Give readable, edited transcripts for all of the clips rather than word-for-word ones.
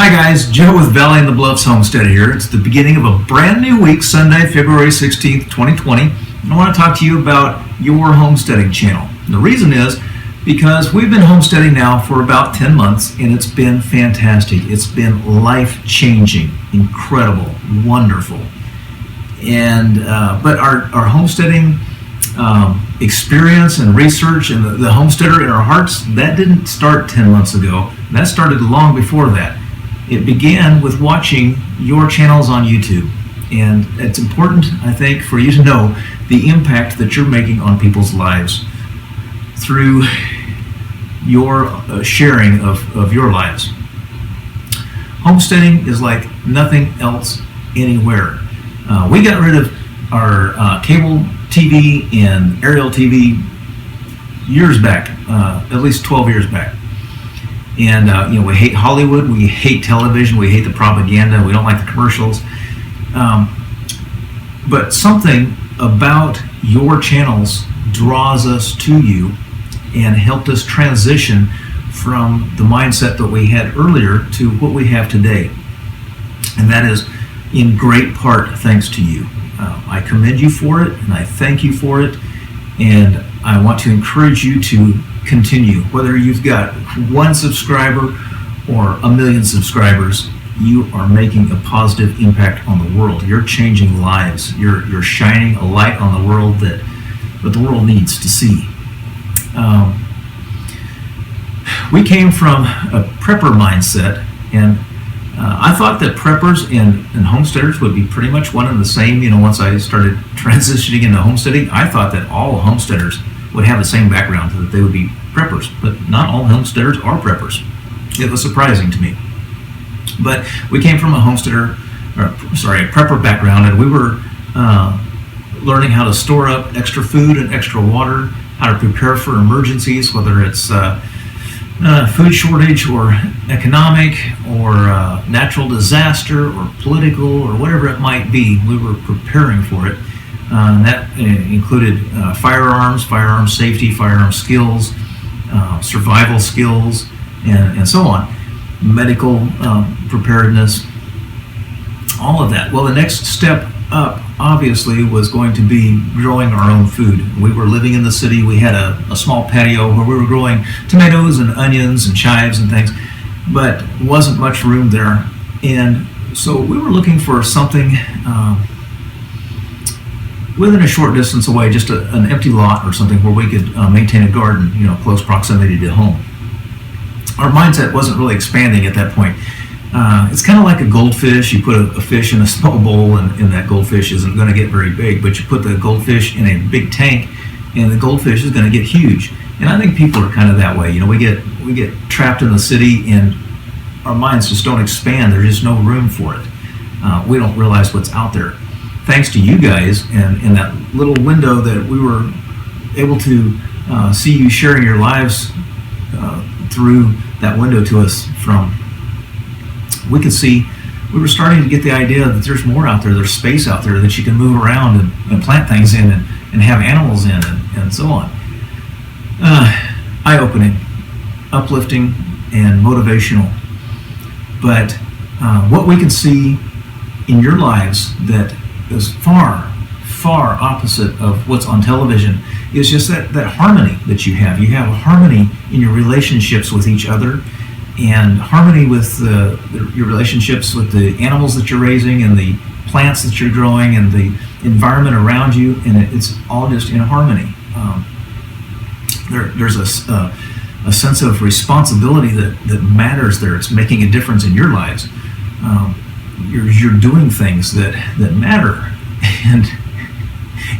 Hi guys, Joe with Valley in the Bluffs Homestead here. It's the beginning of a brand new week, Sunday, February 16th, 2020. And I want to talk to you about your homesteading channel. And the reason is because we've been homesteading now for about 10 months and it's been fantastic. It's been life-changing, incredible, wonderful. And but our homesteading experience and research and the homesteader in our hearts, that didn't start 10 months ago. That started long before that. It began with watching your channels on YouTube. And it's important, I think, for you to know the impact that you're making on people's lives through your sharing of your lives. Homesteading is like nothing else anywhere. We got rid of our cable TV and aerial TV years back, at least 12 years back. And we hate Hollywood, we hate television, we hate the propaganda, we don't like the commercials. But something about your channels draws us to you and helped us transition from the mindset that we had earlier to what we have today. And that is in great part thanks to you. I commend you for it and I thank you for it. And I want to encourage you to continue. Whether you've got 1 subscriber or 1 million subscribers, you are making a positive impact on the world. You're changing lives. You're shining a light on the world that the world needs to see. We came from a prepper mindset, and I thought that preppers and homesteaders would be pretty much one and the same. Once I started transitioning into homesteading, I thought that all homesteaders would have the same background, that they would be preppers, but not all homesteaders are preppers. It was surprising to me. But we came from a prepper background, and we were learning how to store up extra food and extra water, how to prepare for emergencies, whether it's food shortage or economic or natural disaster or political or whatever it might be. We were preparing for it. And that included firearms safety, firearm skills, survival skills, and so on. Medical preparedness, all of that. Well, the next step up, obviously, was going to be growing our own food. We were living in the city. We had a small patio where we were growing tomatoes and onions and chives and things, but wasn't much room there. And so we were looking for something within a short distance away, just an empty lot or something where we could maintain a garden, close proximity to home. Our mindset wasn't really expanding at that point. It's kind of like a goldfish. You put a fish in a small bowl, and that goldfish isn't going to get very big, but you put the goldfish in a big tank, and the goldfish is going to get huge. And I think people are kind of that way. We get trapped in the city, and our minds just don't expand. There's just no room for it. We don't realize what's out there. Thanks to you guys and that little window that we were able to see you sharing your lives through that window to us from, we could see, we were starting to get the idea that there's more out there, there's space out there that you can move around and plant things in and have animals in and so on. Eye-opening, uplifting, and motivational. But what we can see in your lives that is far, far opposite of what's on television is just that harmony that you have. You have a harmony in your relationships with each other and harmony with your relationships with the animals that you're raising and the plants that you're growing and the environment around you, and it's all just in harmony. There's a sense of responsibility that matters there. It's making a difference in your lives. You're doing things that matter, and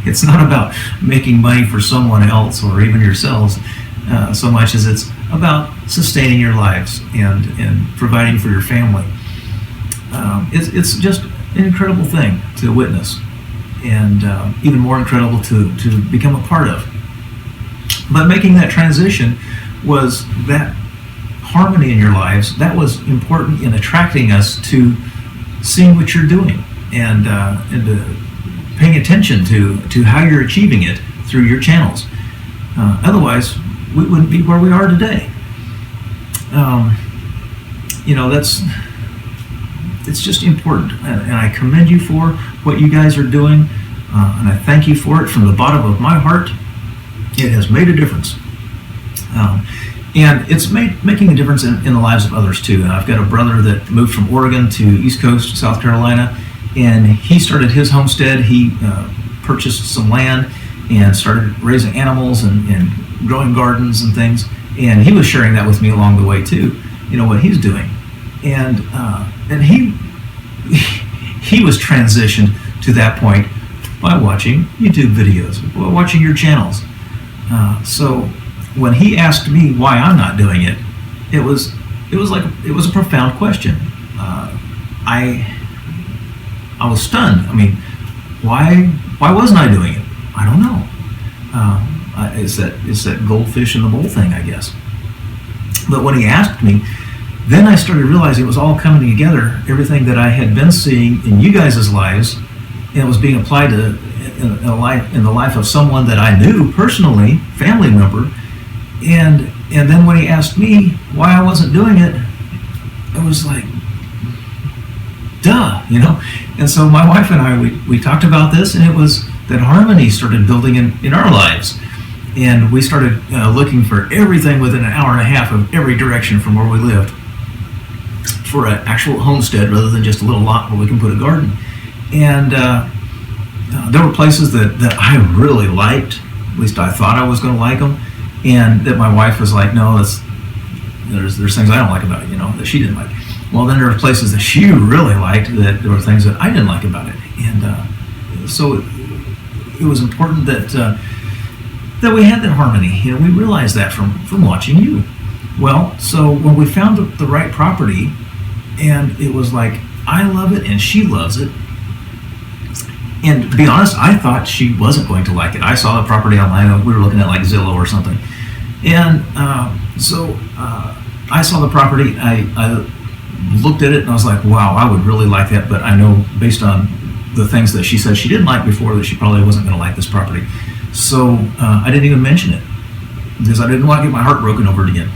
it's not about making money for someone else or even yourselves so much as it's about sustaining your lives and providing for your family. It's just an incredible thing to witness, and even more incredible to become a part of. But making that transition was that harmony in your lives that was important in attracting us to seeing what you're doing and paying attention to how you're achieving it through your channels. Otherwise, we wouldn't be where we are today. That's it's just important, and I commend you for what you guys are doing, and I thank you for it from the bottom of my heart. It has made a difference. And it's making a difference in the lives of others too. I've got a brother that moved from Oregon to East Coast, South Carolina, and he started his homestead. He purchased some land and started raising animals and growing gardens and things. And he was sharing that with me along the way too, what he's doing. And he was transitioned to that point by watching YouTube videos, by watching your channels. So when he asked me why I'm not doing it, it was a profound question. I was stunned. I mean, why wasn't I doing it? I don't know. It's that goldfish in the bowl thing, I guess. But when he asked me, then I started realizing it was all coming together. Everything that I had been seeing in you guys' lives, and it was being applied to in the life of someone that I knew personally, family member. And then when he asked me why I wasn't doing it, it was like, duh, And so my wife and I, we talked about this, and it was that harmony started building in our lives. And we started looking for everything within an hour and a half of every direction from where we lived for an actual homestead rather than just a little lot where we can put a garden. And there were places that I really liked, at least I thought I was going to like them, and that my wife was like, no, there's things I don't like about it, that she didn't like. Well, then there were places that she really liked that there were things that I didn't like about it. And so it was important that we had that harmony. We realized that from watching you. Well, so when we found the right property, and it was like, I love it and she loves it. And to be honest, I thought she wasn't going to like it. I saw the property online. We were looking at like Zillow or something. And so I saw the property. I looked at it and I was like, wow, I would really like that. But I know based on the things that she said she didn't like before that she probably wasn't going to like this property. So I didn't even mention it because I didn't want to get my heart broken over it again.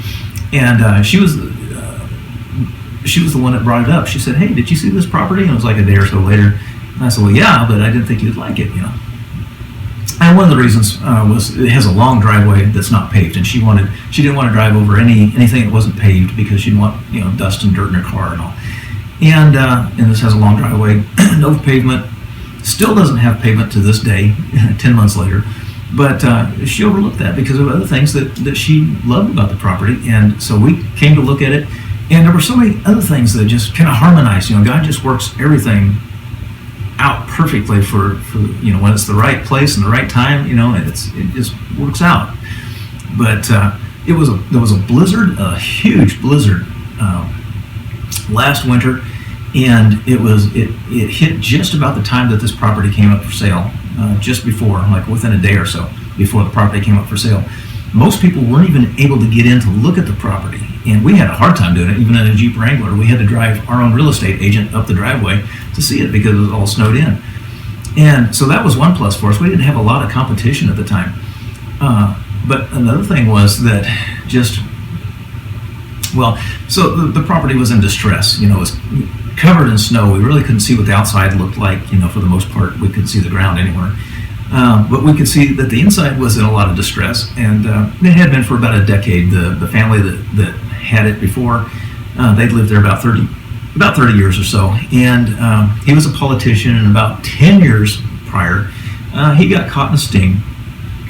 And she was the one that brought it up. She said, hey, did you see this property? And it was like a day or so later. And I said, well, yeah, but I didn't think you'd like it, And one of the reasons was it has a long driveway that's not paved, and she didn't want to drive over anything that wasn't paved because she didn't want dust and dirt in her car and all. And this has a long driveway, no pavement, still doesn't have pavement to this day, 10 months later. But she overlooked that because of other things that she loved about the property, and so we came to look at it, and there were so many other things that just kind of harmonized. God just works everything out perfectly for when it's the right place and the right time, and it just works out. But there was a blizzard, a huge blizzard last winter, and it hit just about the time that this property came up for sale, just before, like within a day or so before the property came up for sale. Most people weren't even able to get in to look at the property, and we had a hard time doing it. Even in a Jeep Wrangler, we had to drive our own real estate agent up the driveway to see it because it was all snowed in. And so that was one plus for us. We didn't have a lot of competition at the time. But another thing was that so the property was in distress. It was covered in snow. We really couldn't see what the outside looked like. For the most part, we couldn't see the ground anywhere. But we could see that the inside was in a lot of distress, and it had been for about a decade. The family that had it before, they'd lived there about 30 years or so, and he was a politician, and about 10 years prior, he got caught in a sting,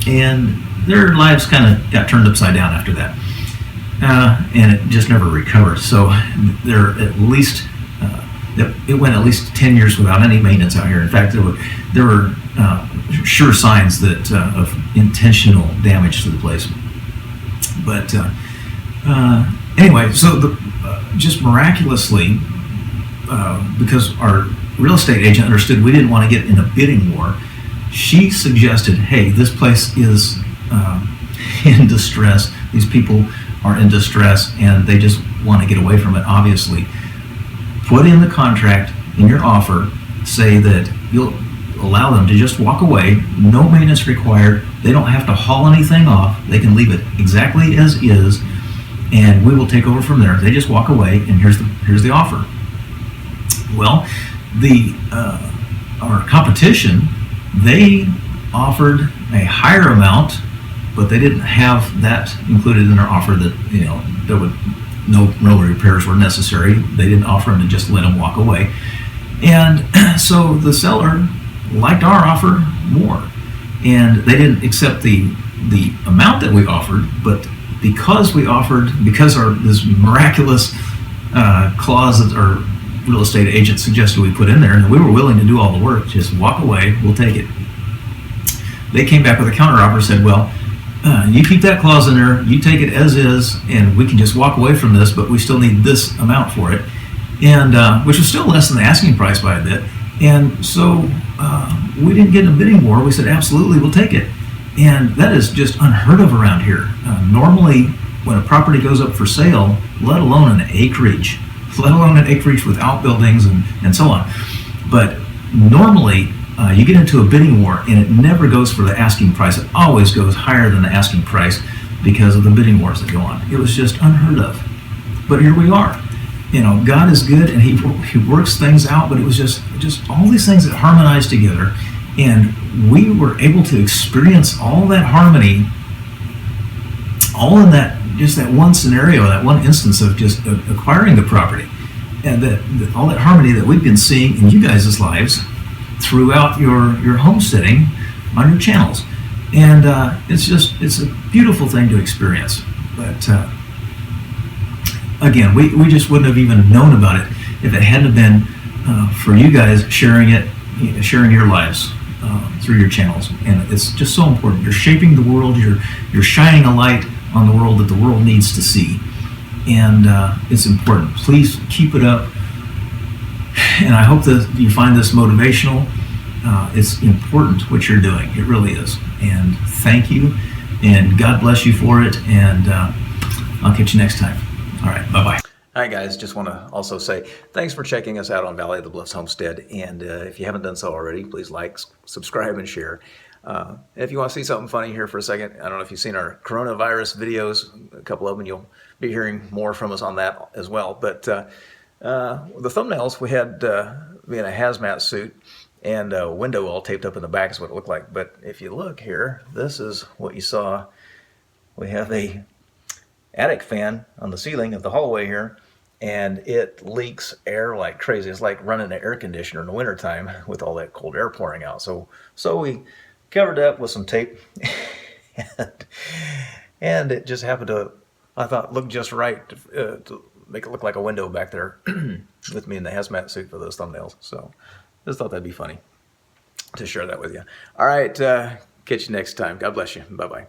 and their lives kind of got turned upside down after that, and it just never recovered. So it went at least 10 years without any maintenance out here. In fact, there were sure signs that of intentional damage to the place. But anyway, so just miraculously, because our real estate agent understood we didn't want to get in a bidding war, she suggested, hey, this place is in distress. These people are in distress and they just want to get away from it, obviously. Put in the contract, in your offer, say that you'll allow them to just walk away, no maintenance required. They don't have to haul anything off. They can leave it exactly as is, and we will take over from there. They just walk away, and here's the offer. Well, our competition, they offered a higher amount, but they didn't have that included in their offer, that there would no repairs were necessary. They didn't offer them to just let them walk away. And so the seller liked our offer more, and they didn't accept the amount that we offered, but because this miraculous clause that our real estate agent suggested we put in there, and we were willing to do all the work, just walk away, we'll take it. They came back with a counteroffer, said, well, you keep that clause in there, you take it as is, and we can just walk away from this, but we still need this amount for it, and which was still less than the asking price by a bit. And so we didn't get in a bidding war. We said, absolutely, we'll take it. And that is just unheard of around here. Normally, when a property goes up for sale, let alone an acreage with outbuildings and so on, but normally you get into a bidding war and it never goes for the asking price. It always goes higher than the asking price because of the bidding wars that go on. It was just unheard of. But here we are. God is good, and he works things out, but it was just all these things that harmonized together, and we were able to experience all that harmony, all in that one scenario, that one instance of just acquiring the property, and all that harmony that we've been seeing in you guys' lives throughout your homesteading on your channels. And it's a beautiful thing to experience. But again, we just wouldn't have even known about it if it hadn't been for you guys sharing your lives through your channels. And it's just so important. You're shaping the world. You're shining a light on the world that the world needs to see. And it's important. Please keep it up. And I hope that you find this motivational. It's important what you're doing. It really is. And thank you. And God bless you for it. And I'll catch you next time. All right. Bye-bye. Hi, guys. Just want to also say thanks for checking us out on Valley of the Bluffs Homestead. And if you haven't done so already, please like, subscribe, and share. If you want to see something funny here for a second, I don't know if you've seen our coronavirus videos, a couple of them, you'll be hearing more from us on that as well. But the thumbnails, we had me in a hazmat suit and a window all taped up in the back is what it looked like. But if you look here, this is what you saw. We have a attic fan on the ceiling of the hallway here, and it leaks air like crazy. It's like running an air conditioner in the wintertime with all that cold air pouring out. So we covered it up with some tape, and it just happened to, I thought, look just right to make it look like a window back there with me in the hazmat suit for those thumbnails. So just thought that'd be funny to share that with you. All right, catch you next time. God bless you. Bye-bye.